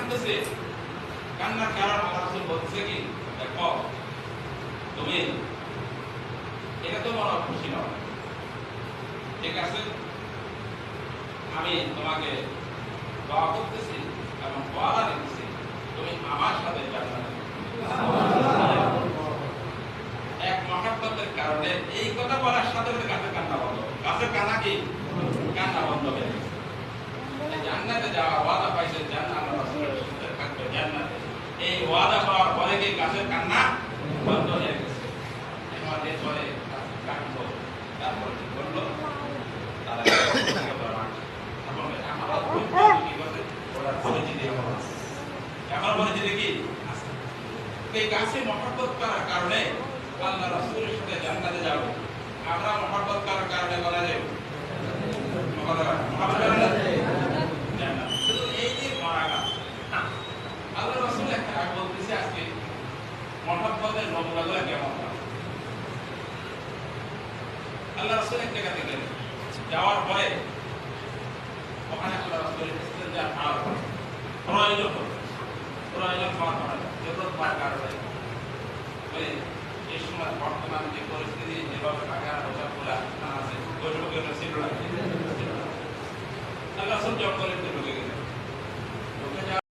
কাঁদতেছে, কান্নার কারণ আল্লাহ রাসূল বলছে কি, দেখো তুমি এটা তো বড় খুশি নয়, ঠিক আছে, আমি তোমাকে দোয়া করতেছি এবং ওয়াদা দিতেছি তুমি আমার সাথে জান্নাতে এক মহব্বতের কারণে এই কথা বলার সাথে সাথে গাছের কান্না বন্ধ, গাছের কান্না কি কান্না বন্ধ হয়ে গেছে। জান্নাতে যাওয়ার ওয়াদা পাইছে, জান্নাত আল্লাহ রাসূলের সাথে থাকবে জান্নাতে, এই ওয়াদা পাওয়ার পরে কি গাছের কান্না বন্ধ হয়ে গেছে। আমাদের পরে কাটলো, তারপরে কি করলো, তারা এখন পরিচিতি কি এই গাছে মহব্বত করার কারণে আল্লাহ রাসূলের সাথে জান্নাতে যাব। আমরা মহব্বত করার কারণে বলা যায় জান্নাত। শুধু এই যে মারা আল্লাহ রাসূল একটা বলতেছে আজকে মহব্বতের নমুনাগুলো কেমন। আল্লাহ রাসূল এক জায়গাতে গেলেন, যাওয়ার পরে ওখানে আল্লাহ রাসূলের ইস্তেঞ্জা হওয়ার পরে প্রয়োজন হওয়ার পরে জরুরত হওয়ার কারণে এই সময় বর্তমান যে পরিস্থিতি যেভাবে টাকা পয়সা খোলা আছে ওইটুকু ছিল না। আল্লাহ রাসূল যখন